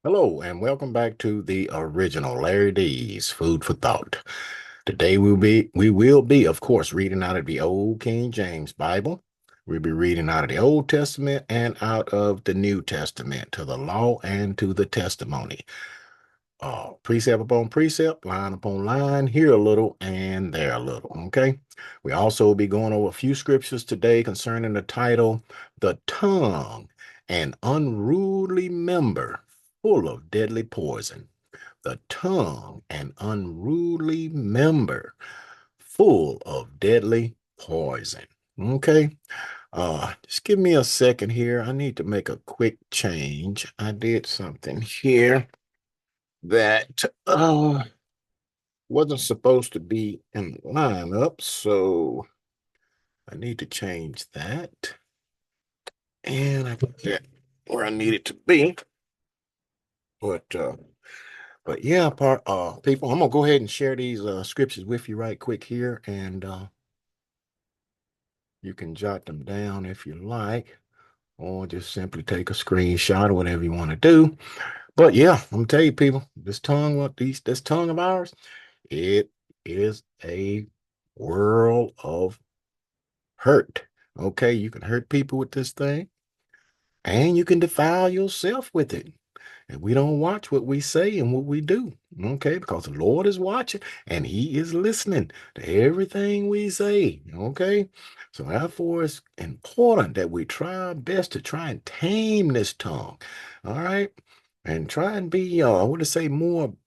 Hello and welcome back to the original Larry D's Food for Thought. Today we will be, of course, reading out of the Old King James Bible. We'll be reading out of the Old Testament and out of the New Testament, to the law and to the testimony. Precept upon precept, line upon line, here a little and there a little. Okay. We also will be going over a few scriptures today concerning the title, The Tongue, an Unruly Member Full of Deadly Poison. The tongue, an unruly member full of deadly poison. Okay. Just give me a second here. I need to make a quick change. I did something here that wasn't supposed to be in the lineup, so I need to change that. And I put that where I need it to be. But yeah, people, I'm gonna go ahead and share these scriptures with you right quick here, and you can jot them down if you like, or just simply take a screenshot or whatever you want to do. But yeah, I'm gonna tell you, people, this tongue of ours, it is a world of hurt. Okay, you can hurt people with this thing, and you can defile yourself with it. And we don't watch what we say and what we do. Okay, because the Lord is watching and He is listening to everything we say. Okay, so therefore it's important that we try our best to try and tame this tongue. All right. And try and be, I want to say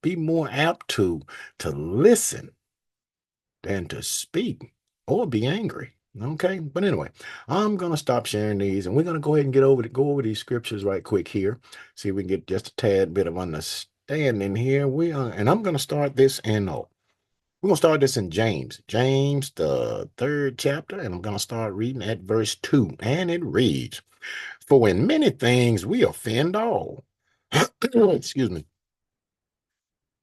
be more apt to listen than to speak or be angry. Okay, but anyway, I'm gonna stop sharing these, and we're gonna go ahead and go over these scriptures right quick here. See if we can get just a tad bit of understanding here. And I'm gonna start this in. We're gonna start this in James, the third chapter, and I'm gonna start reading at verse 2, and it reads, "For in many things we offend all." Excuse me.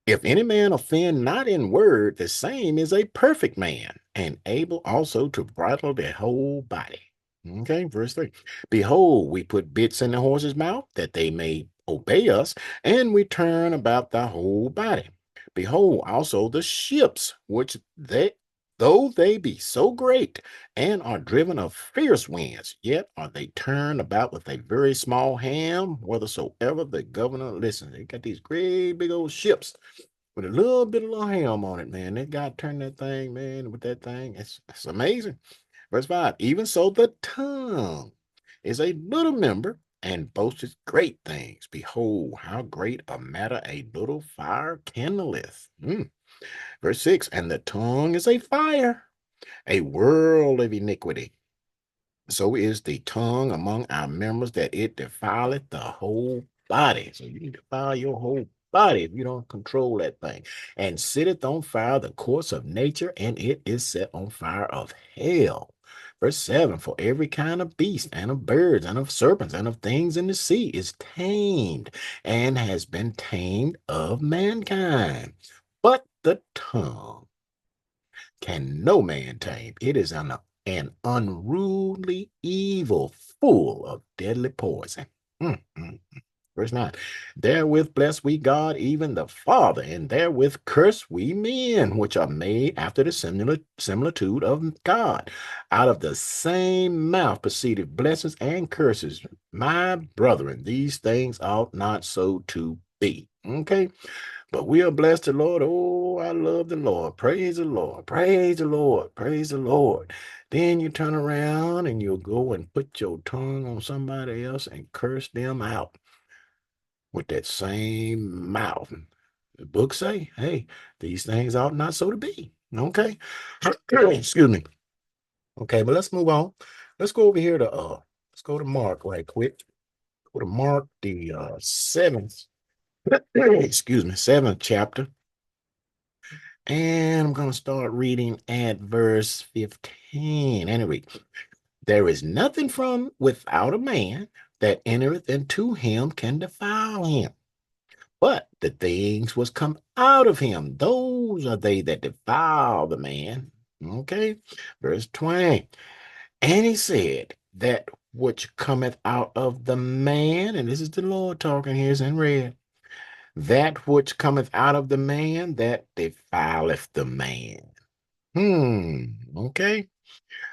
If any man offend not in word, the same is a perfect man, and able also to bridle the whole body. Okay, verse 3. Behold, we put bits in the horse's mouth, that they may obey us, and we turn about the whole body. Behold, also the ships, which though they be so great, and are driven of fierce winds, yet are they turned about with a very small ham, whithersoever the governor listens. They got these great big old ships with a little bit of little ham on it, man. That guy turned that thing, man, with that thing. It's amazing. Verse 5. Even so, the tongue is a little member and boasteth great things. Behold, how great a matter a little fire kindleth. Verse 6. And the tongue is a fire, a world of iniquity. So is the tongue among our members, that it defileth the whole body. So you can defile your whole body if you don't control that thing. And sitteth on fire the course of nature, and it is set on fire of hell. Verse 7. For every kind of beast, and of birds, and of serpents, and of things in the sea is tamed, and has been tamed of mankind. But the tongue can no man tame. It is an unruly evil, full of deadly poison. Mm, mm. Verse 9. Therewith bless we God, even the Father, and therewith curse we men, which are made after the similitude of God. Out of the same mouth proceeded blessings and curses. My brethren, these things ought not so to be. Okay. But we are blessed the Lord. Oh, I love the Lord. Praise the Lord. Praise the Lord. Praise the Lord. Then you turn around and you'll go and put your tongue on somebody else and curse them out with that same mouth. The book say, hey, these things ought not so to be. Okay. Excuse me. Okay, but let's move on. Let's go over here to let's go to Mark right quick. Go to Mark, the seventh, excuse me, seventh chapter. And I'm going to start reading at verse 15. And it reads, there is nothing from without a man that entereth into him can defile him. But the things which come out of him, those are they that defile the man. Okay. Verse 20. And he said, that which cometh out of the man, and this is the Lord talking here, it's in red, That which cometh out of the man, that defileth the man. Okay.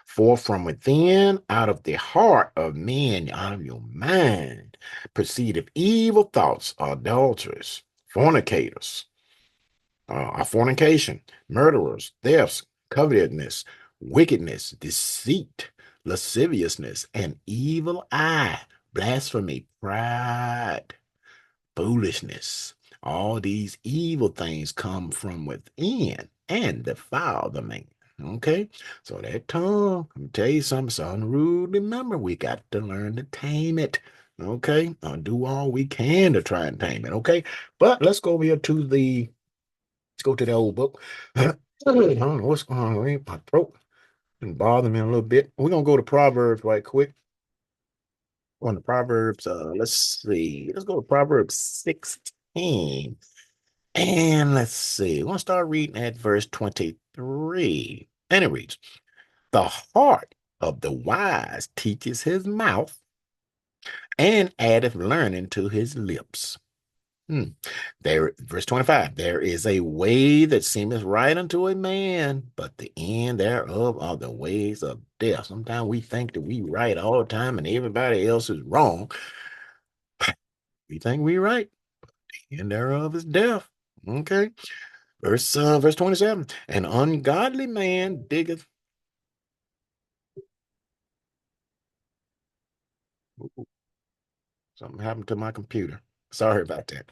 For from within, out of the heart of men, out of your mind, proceedeth evil thoughts, adulterers, fornicators, fornication, murderers, thefts, covetousness, wickedness, deceit, lasciviousness, an evil eye, blasphemy, pride, foolishness. All these evil things come from within and defile the man. Okay, so that tongue, I'm tell you something, it's unruly. Remember, we got to learn to tame it. Okay, I'll do all we can to try and tame it. Okay, but let's go over here to let's go to the old book. I don't know what's going on with my throat. Been bothering me a little bit. We're gonna go to Proverbs right quick. On the Proverbs, let's see. Let's go to Proverbs 16. And let's see. We're gonna start reading at verse 23. And it reads, the heart of the wise teaches his mouth, and addeth learning to his lips. Hmm. There, verse 25, there is a way that seemeth right unto a man, but the end thereof are the ways of death. Sometimes we think that we right all the time and everybody else is wrong. We think we right, and thereof is death. Okay. Verse 27. An ungodly man diggeth. Ooh, something happened to my computer. Sorry about that.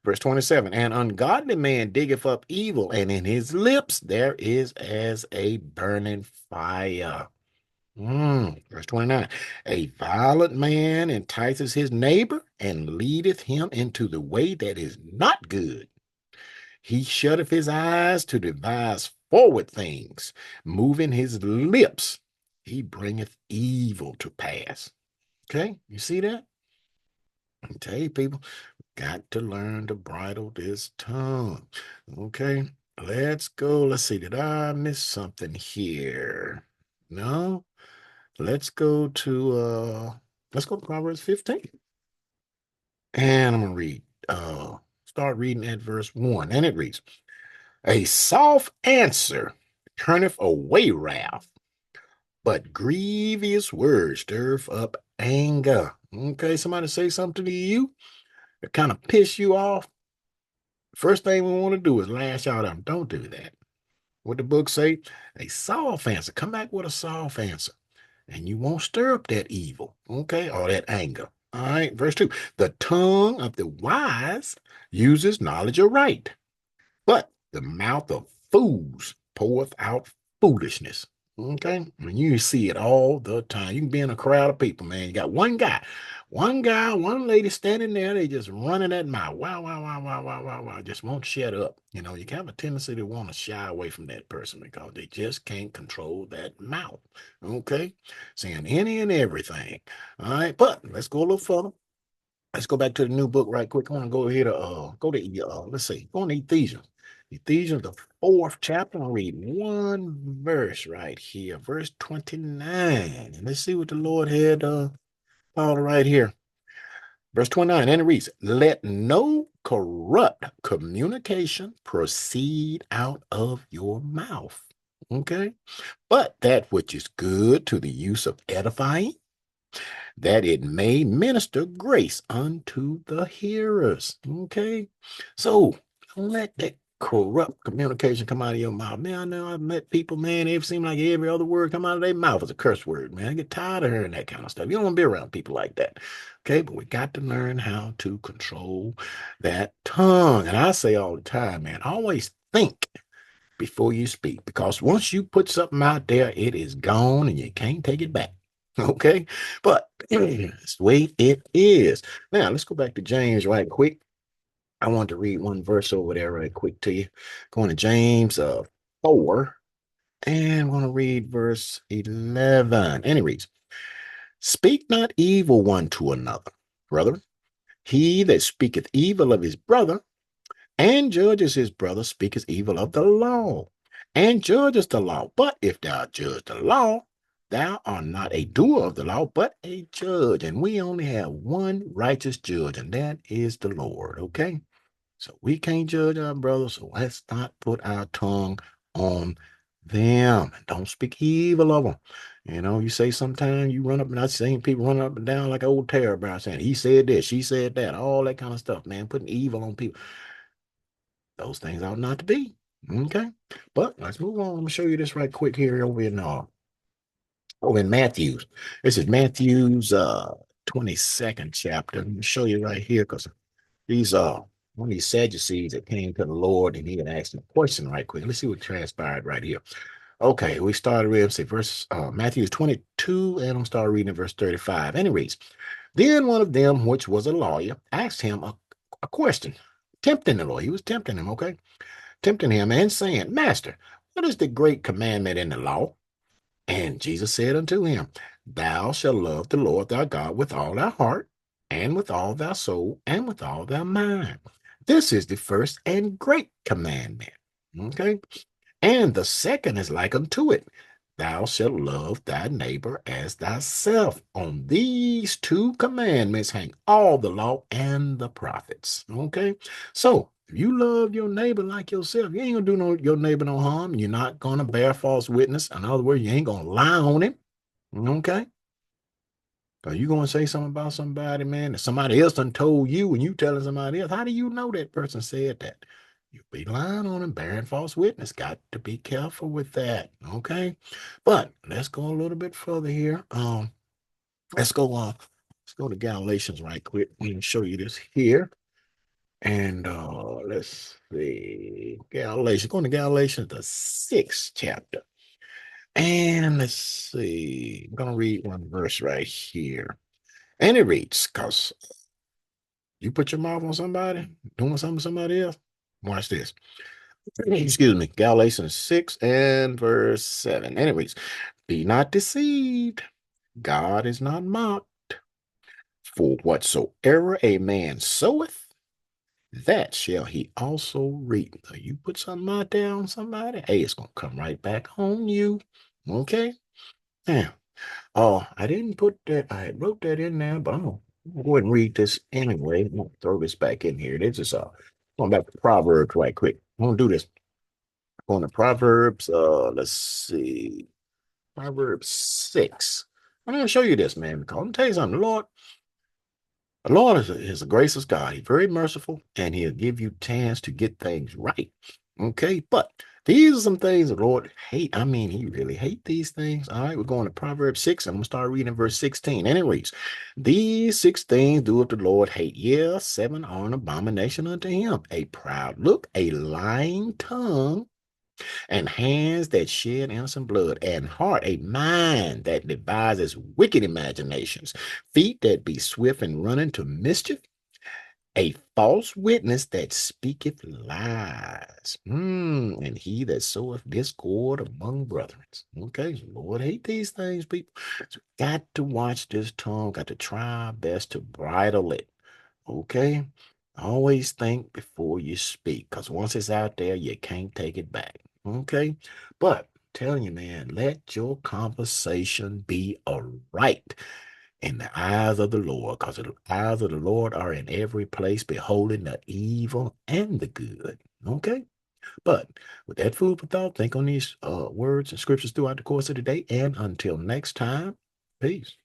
Verse 27. An ungodly man diggeth up evil, and in his lips there is as a burning fire. Verse 29. A violent man entices his neighbor and leadeth him into the way that is not good. He shutteth his eyes to devise forward things, moving his lips. He bringeth evil to pass. Okay, you see that? I tell you, people, got to learn to bridle this tongue. Okay, let's go. Let's see, did I miss something here? No? Let's go to Proverbs 15. And I'm gonna start reading at verse 1. And it reads, a soft answer turneth away wrath, but grievous words stir up anger. Okay, somebody say something to you that kind of piss you off. First thing we want to do is lash out at them. Don't do that. What the book say? A soft answer. Come back with a soft answer, and you won't stir up that evil, okay, or that anger. All right, verse 2. The tongue of the wise uses knowledge aright, but the mouth of fools poureth out foolishness. Okay. And you see it all the time. You can be in a crowd of people, man. You got one guy, one lady standing there. They just running that mouth. Wow, wow, wow, wow, wow, wow, wow. Just won't shut up. You know, you have a tendency to want to shy away from that person because they just can't control that mouth. Okay. Saying any and everything. All right. But let's go a little further. Let's go back to the new book right quick. I want to go here to let's see, go on to Ephesians. Ephesians, the fourth chapter. I'll read one verse right here, verse 29. And let's see what the Lord had Paul right here. Verse 29, and it reads, let no corrupt communication proceed out of your mouth. Okay. But that which is good to the use of edifying, that it may minister grace unto the hearers. Okay. So don't let that corrupt communication come out of your mouth. Man, I know I've met people, man, it seems like every other word come out of their mouth is a curse word, man. I get tired of hearing that kind of stuff. You don't want to be around people like that. Okay, but we got to learn how to control that tongue. And I say all the time, man, always think before you speak, because once you put something out there, it is gone and you can't take it back. Okay, but it's the way it is. Now let's go back to James right quick. I want to read one verse over there right quick to you. Going to James 4, and I'm going to read verse 11. And it reads, speak not evil one to another, brother. He that speaketh evil of his brother and judges his brother speaketh evil of the law, and judges the law. But if thou judge the law, thou art not a doer of the law, but a judge. And we only have one righteous judge, and that is the Lord. Okay. So we can't judge our brothers. So let's not put our tongue on them. Don't speak evil of them. You know, you say sometimes you run up and I've seen people run up and down like old terror bear saying, he said this, she said that, all that kind of stuff, man, putting evil on people. Those things ought not to be. Okay. But let's move on. Let me show you this right quick here over in Matthew's. This is Matthew's 22nd chapter. Let me show you right here because these one of these Sadducees that came to the Lord and he had asked him a question right quick. Let's see what transpired right here. Okay, we started reading, say, verse Matthew 22, and I'm starting reading in verse 35. And it reads, then one of them, which was a lawyer, asked him a question, tempting the Lord. He was tempting him, okay? Tempting him and saying, Master, what is the great commandment in the law? And Jesus said unto him, thou shalt love the Lord thy God with all thy heart, and with all thy soul, and with all thy mind. This is the first and great commandment. Okay. And the second is like unto it. Thou shalt love thy neighbor as thyself. On these two commandments hang all the law and the prophets. Okay. So if you love your neighbor like yourself, you ain't gonna do your neighbor no harm. You're not gonna bear false witness. In other words, you ain't gonna lie on him. Okay. Because you gonna say something about somebody, man, that somebody else done told you and you telling somebody else. How do you know that person said that? You be lying on him, bearing false witness. Got to be careful with that. Okay. But let's go a little bit further here. Let's go let's go to Galatians right quick. Let me show you this here. And let's see. Galatians. Going to Galatians, the 6th chapter. And let's see. I'm gonna read one verse right here. And it reads, because you put your mouth on somebody, doing something to somebody else. Watch this. Excuse me. Galatians 6 and verse 7. And it reads, be not deceived. God is not mocked. For whatsoever a man soweth, that shall he also reap. Now, you put something out there on somebody, hey, it's going to come right back on you. Okay? Now, oh, I didn't put that, I wrote that in there, but I'm gonna go ahead and read this anyway. I'm gonna throw this back in here. This is going back to Proverbs right quick. I'm gonna do this. Going to Proverbs, let's see, Proverbs 6. I'm gonna show you this, man, because I'm gonna tell you something. The Lord is a gracious God. He's very merciful, and He'll give you chance to get things right. Okay, but these are some things the Lord hate. I mean, He really hate these things. All right, we're going to Proverbs 6. I'm gonna start reading verse 16. And it reads, these 6 things doeth the Lord hate. Yes, 7 are an abomination unto Him: a proud look, a lying tongue, and hands that shed innocent blood, and heart, a mind that devises wicked imaginations, feet that be swift and running to mischief, a false witness that speaketh lies, and he that soweth discord among brethren. Okay, so Lord hate these things, people. So got to watch this tongue, got to try our best to bridle it. Okay, always think before you speak, because once it's out there, you can't take it back. Okay, but I'm telling you, man, let your conversation be a right in the eyes of the Lord, because the eyes of the Lord are in every place, beholding the evil and the good. Okay? But with that food for thought, think on these words and scriptures throughout the course of the day. And until next time, peace.